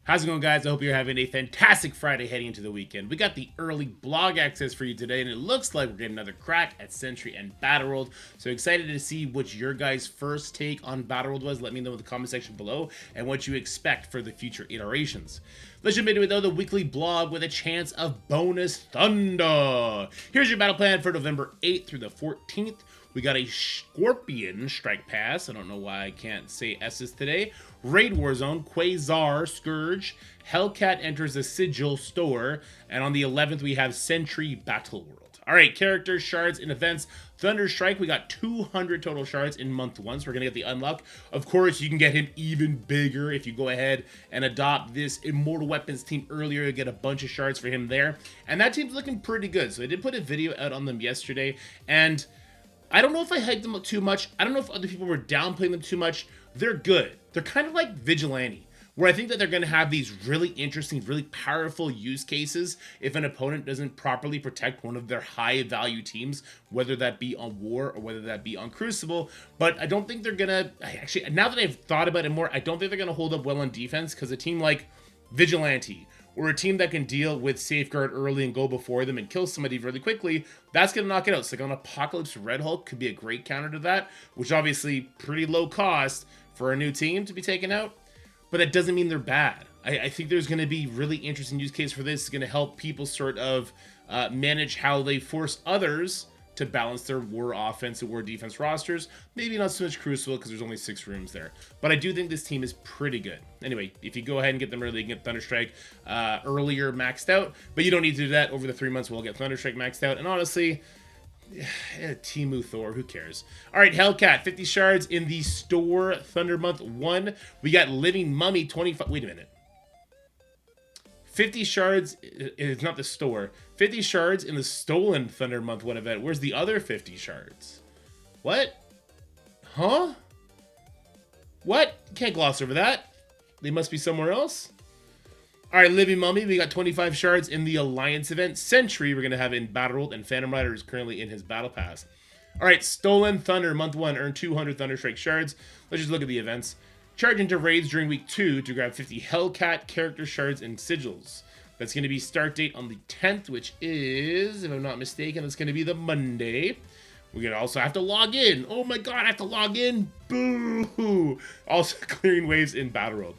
How's it going, guys? I hope you're having a fantastic Friday heading into the weekend. We got the early blog access for you today, and it looks like we're getting another crack at Sentry and Battleworld. So excited to see what your guys' first take on Battleworld was. Let me know in the comment section below and what you expect for the future iterations. Let's jump into it, though, the weekly blog with a chance of bonus thunder. Here's your battle plan for November 8th through the 14th. We got a Scorpion Strike Pass. I don't know why I can't say S's today. Raid Warzone, Quasar, Scourge. Hellcat enters the Sigil store. And on the 11th, we have Sentry Battleworld. All right, characters, shards, and events. Thunder Strike, we got 200 total shards in month 1, so we're going to get the unlock. Of course, you can get him even bigger if you go ahead and adopt this Immortal Weapons team earlier. You'll get a bunch of shards for him there. And that team's looking pretty good. So I did put a video out on them yesterday, and I don't know if I hyped them up too much. I don't know if other people were downplaying them too much. They're good. They're kind of like Vigilante, where I think that they're going to have these really interesting, really powerful use cases if an opponent doesn't properly protect one of their high-value teams, whether that be on War or whether that be on Crucible. But I don't think they're going to... Actually, now that I've thought about it more, I don't think they're going to hold up well on defense, because a team like Vigilante, or a team that can deal with Safeguard early and go before them and kill somebody really quickly, that's going to knock it out. So like on Apocalypse, Red Hulk could be a great counter to that, which obviously pretty low cost for a new team to be taken out. But that doesn't mean they're bad. I think there's going to be really interesting use case for this. It's going to help people sort of manage how they force others to balance their War offense and War defense rosters. Maybe not so much Crucible because there's only 6 rooms there. But I do think this team is pretty good. Anyway, if you go ahead and get them early, you can get Thunderstrike earlier maxed out. But you don't need to do that. Over the 3 months, we'll get Thunderstrike maxed out. And honestly, Timu Thor, who cares? All right, Hellcat, 50 shards in the store, Thunder Month 1. We got Living Mummy, 25... Wait a minute. 50 shards, it's not the store. 50 shards in the Stolen Thunder Month 1 event. Where's the other 50 shards? What? Huh? What? Can't gloss over that. They must be somewhere else. All right, Living Mummy, we got 25 shards in the Alliance event. Sentry, we're going to have in Battleworld, and Phantom Rider is currently in his Battle Pass. All right, Stolen Thunder, Month 1, earn 200 Thunderstrike shards. Let's just look at the events. Charge into raids during week 2 to grab 50 Hellcat character shards and sigils. That's going to be start date on the 10th, which is, if I'm not mistaken, it's going to be the Monday. We're going to also have to log in. Oh my god, I have to log in. Boo! Also clearing waves in Battleworld.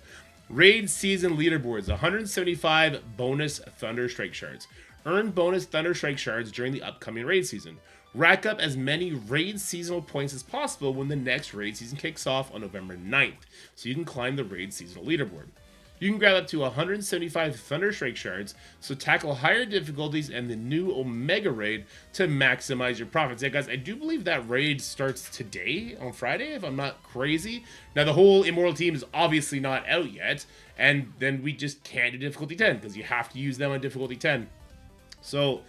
Raid season leaderboards, 175 bonus Thunderstrike shards. Earn bonus Thunderstrike shards during the upcoming raid season. Rack up as many raid seasonal points as possible when the next raid season kicks off on November 9th, so you can climb the raid seasonal leaderboard. You can grab up to 175 Thunderstrike shards, so tackle higher difficulties and the new Omega raid to maximize your profits. Yeah, guys, I do believe that raid starts today, on Friday, if I'm not crazy. Now, the whole Immortal team is obviously not out yet, and then we just can't do difficulty 10, because you have to use them on difficulty 10. So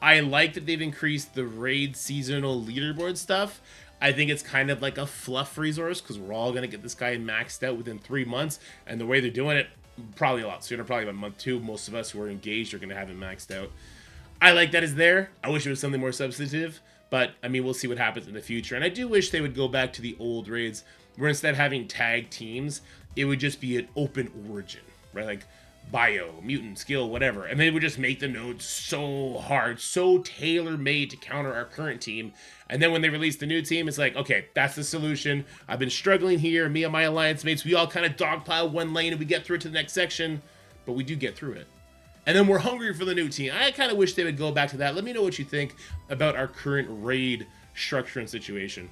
I like that they've increased the raid seasonal leaderboard stuff. I think it's kind of like a fluff resource, because we're all going to get this guy maxed out within 3 months, and the way they're doing it, probably a lot sooner, probably by month 2. Most of us who are engaged are going to have it maxed out. I like that it's there. I wish it was something more substantive, but I mean, we'll see what happens in the future. And I do wish they would go back to the old raids, where instead of having tag teams, it would just be an open origin, right? Like bio, mutant, skill, whatever. And they would just make the nodes so hard, so tailor-made to counter our current team. And then when they release the new team, it's like, okay, that's the solution. I've been struggling here. Me and my alliance mates, we all kind of dogpile one lane and we get through to the next section, but we do get through it. And then we're hungry for the new team. I kind of wish they would go back to that. Let me know what you think about our current raid structure and situation.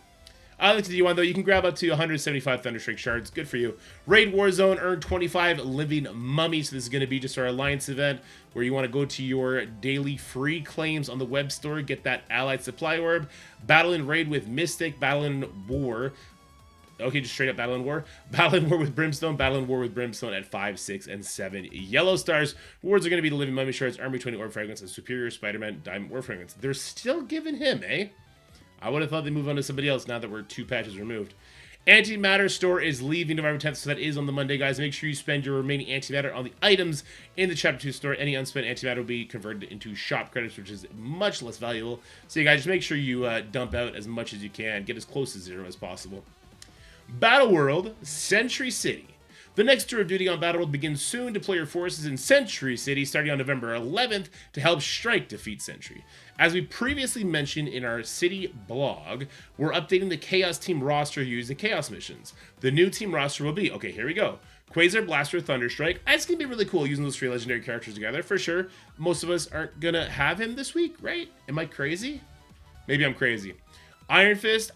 Let's do one, though. You can grab up to 175 Thunderstrike shards. Good for you. Raid Warzone, earn 25 Living Mummies. So this is going to be just our Alliance event, where you want to go to your daily free claims on the web store, get that Allied Supply Orb, battle and raid with Mystic, battle in War. Okay, just straight up Battle and War. Battle and War with Brimstone, Battle and War with Brimstone at 5, 6, and 7 yellow stars. Rewards are going to be the Living Mummy shards, Army 20 Orb Fragments, and Superior Spider-Man Diamond Orb Fragments. They're still giving him, eh? I would have thought they'd move on to somebody else now that we're 2 patches removed. Antimatter store is leaving November 10th, so that is on the Monday, guys. Make sure you spend your remaining antimatter on the items in the Chapter 2 store. Any unspent antimatter will be converted into shop credits, which is much less valuable. So you guys, just make sure you dump out as much as you can. Get as close to 0 as possible. Battleworld, Sentry City. The next tour of duty on Battleworld begins soon. Deploy your forces in Sentry City starting on November 11th to help Strike defeat Sentry. As we previously mentioned in our city blog, we're updating the Chaos Team roster used in Chaos missions. The new team roster will be, okay, here we go. Quasar, Blaster, Thunderstrike. It's going to be really cool using those 3 legendary characters together, for sure. Most of us aren't going to have him this week, right? Am I crazy? Maybe I'm crazy. Iron Fist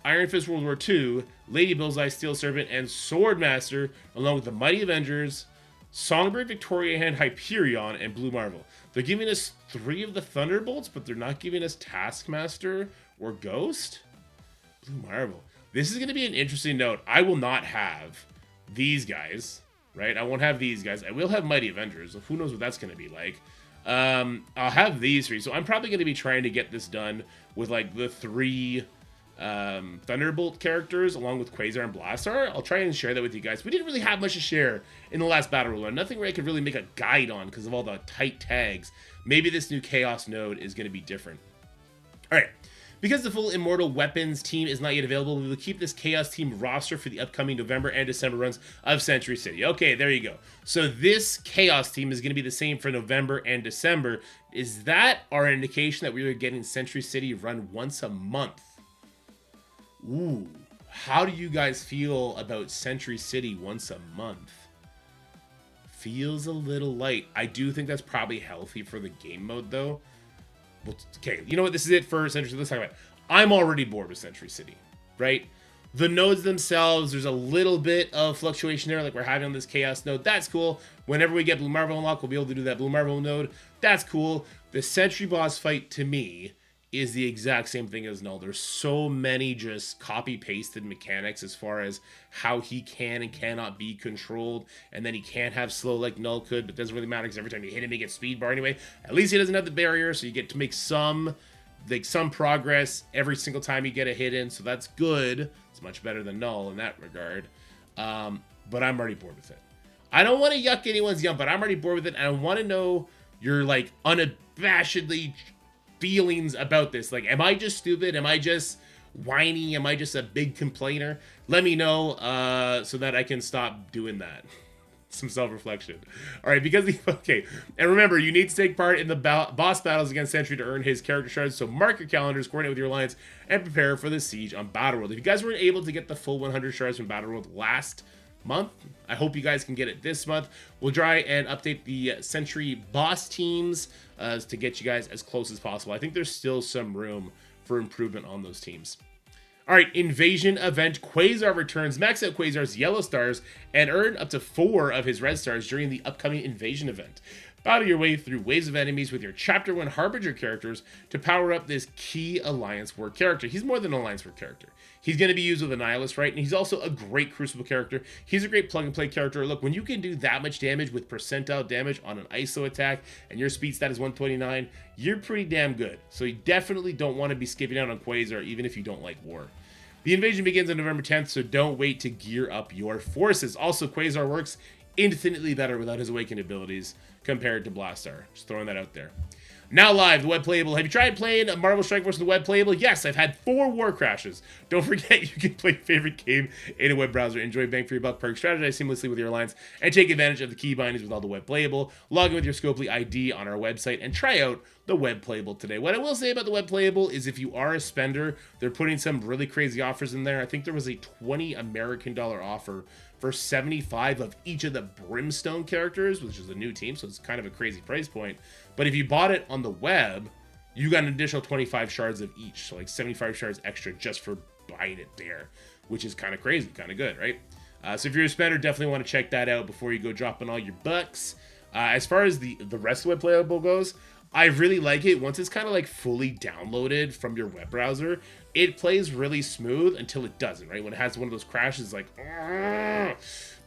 World War II, Lady Bullseye, Steel Serpent, and Swordmaster, along with the Mighty Avengers, Songbird, Victoria Hand, Hyperion, and Blue Marvel. They're giving us 3 of the Thunderbolts, but they're not giving us Taskmaster or Ghost? Blue Marvel. This is going to be an interesting note. I will not have these guys, right? I won't have these guys. I will have Mighty Avengers. Who knows what that's going to be like. I'll have these 3. So I'm probably going to be trying to get this done with like the 3 Thunderbolt characters along with Quasar and Blastar. I'll try and share that with you guys. We didn't really have much to share in the last Battle Royale. Nothing where I could really make a guide on because of all the tight tags. Maybe this new Chaos node is going to be different. Alright, because the full Immortal weapons team is not yet available, we will keep this Chaos team roster for the upcoming November and December runs of Sentry City. Okay, there you go. So this Chaos team is going to be the same for November and December. Is that our indication that we are getting Sentry City run once a month? Ooh, how do you guys feel about Sentry City once a month? Feels a little light. I do think that's probably healthy for the game mode, though. Well, okay, you know what? This is it for Sentry City. Let's talk about it. I'm already bored with Sentry City, right? The nodes themselves, there's a little bit of fluctuation there, like we're having on this Chaos node. That's cool. Whenever we get Blue Marvel unlocked, we'll be able to do that Blue Marvel node. That's cool. The Sentry boss fight, to me, is the exact same thing as Null. There's so many just copy-pasted mechanics as far as how he can and cannot be controlled, and then he can't have slow like Null could, but it doesn't really matter because every time you hit him, he gets speed bar anyway. At least he doesn't have the barrier, so you get to make some progress every single time you get a hit in, so that's good. It's much better than Null in that regard, but I'm already bored with it. I don't want to yuck anyone's yum, but I'm already bored with it, and I want to know your, like, unabashedly feelings about this. Like, am I just stupid? Am I just whiny? Am I just a big complainer? Let me know so that I can stop doing that. Some self-reflection. All right, because okay, and remember, you need to take part in the boss battles against Sentry to earn his character shards. So mark your calendars, coordinate with your alliance, and prepare for the siege on Battleworld. If you guys weren't able to get the full 100 shards from Battleworld last month, I hope you guys can get it this month. We'll try and update the Sentry boss teams to get you guys as close as possible. I think there's still some room for improvement on those teams. All right, Invasion Event. Quasar returns. Max out Quasar's yellow stars and earn up to 4 of his red stars during the upcoming Invasion Event. Battle your way through waves of enemies with your Chapter 1 Harbinger characters to power up this key Alliance War character. He's more than an Alliance War character. He's going to be used with Annihilus, right? And he's also a great Crucible character. He's a great plug-and-play character. Look, when you can do that much damage with percentile damage on an ISO attack and your speed stat is 129, you're pretty damn good. So you definitely don't want to be skipping out on Quasar, even if you don't like War. The invasion begins on November 10th, so don't wait to gear up your forces. Also, Quasar works infinitely better without his awakened abilities compared to Blastar. Just throwing that out there. Now live, the web playable. Have you tried playing Marvel Strike Force in the web playable? Yes, I've had 4 war crashes. Don't forget you can play your favorite game in a web browser. Enjoy bang for your buck perks, strategize seamlessly with your alliance, and take advantage of the key bindings with all the web playable. Log in with your Scopely ID on our website and try out the web playable today. What I will say about the web playable is if you are a spender, they're putting some really crazy offers in there. I think there was a $20 American offer for 75 of each of the Brimstone characters, which is a new team, so it's kind of a crazy price point. But if you bought it on the web, you got an additional 25 shards of each, so like 75 shards extra just for buying it there, which is kind of crazy, kind of good, right? So if you're a spender, definitely want to check that out before you go dropping all your bucks. As far as the rest of the web playable goes, I really like it. Once it's kind of like fully downloaded from your web browser, it plays really smooth until it doesn't, right? When it has one of those crashes, like, argh!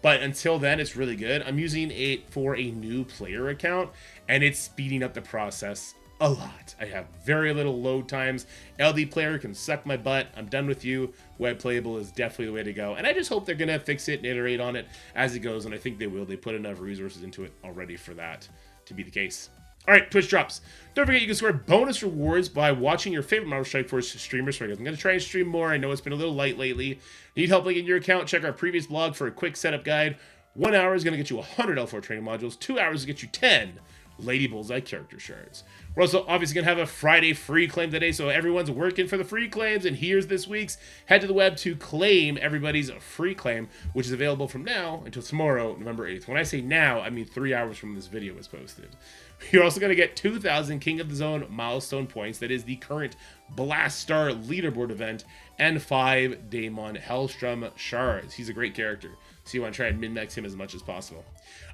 But until then, it's really good. I'm using it for a new player account, and it's speeding up the process a lot. I have very little load times. LD player can suck my butt. I'm done with you. Web playable is definitely the way to go. And I just hope they're going to fix it and iterate on it as it goes, and I think they will. They put enough resources into it already for that to be the case. All right, Twitch drops. Don't forget you can score bonus rewards by watching your favorite Marvel Strike Force streamers. I'm going to try and stream more. I know it's been a little light lately. Need help linking your account? Check our previous blog for a quick setup guide. 1 hour is going to get you 100 L4 training modules. 2 hours to get you 10 Lady Bullseye character shards. We're also obviously going to have a Friday free claim today, so everyone's working for the free claims, and here's this week's. Head to the web to claim everybody's free claim, which is available from now until tomorrow, November 8th. When I say now, I mean 3 hours from this video was posted. You're also going to get 2,000 King of the Zone milestone points. That is the current Blast Star leaderboard event, and 5 Daemon Hellstrom shards. He's a great character, so you want to try and min-max him as much as possible.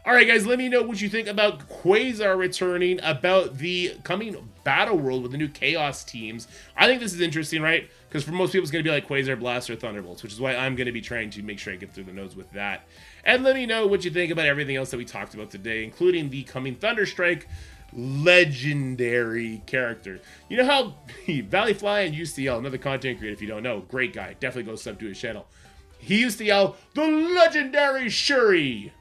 Alright guys, let me know what you think about Quasar returning, about the coming Battleworld with the new Chaos teams. I think this is interesting, right? Because for most people it's going to be like Quasar, Blast, or Thunderbolts, which is why I'm going to be trying to make sure I get through the nose with that. And let me know what you think about everything else that we talked about today, including the coming Thunderstrike legendary character. You know how Valley Fly and UCL, another content creator if you don't know, great guy, definitely go sub to his channel. He used to yell, "The legendary Shuri!"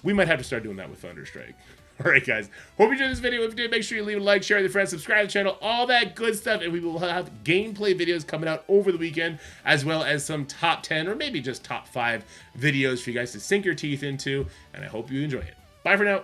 We might have to start doing that with Thunderstrike. Alright guys, hope you enjoyed this video. If you did, make sure you leave a like, share with your friends, subscribe to the channel, all that good stuff, and we will have gameplay videos coming out over the weekend, as well as some top 10 or maybe just top 5 videos for you guys to sink your teeth into, and I hope you enjoy it. Bye for now.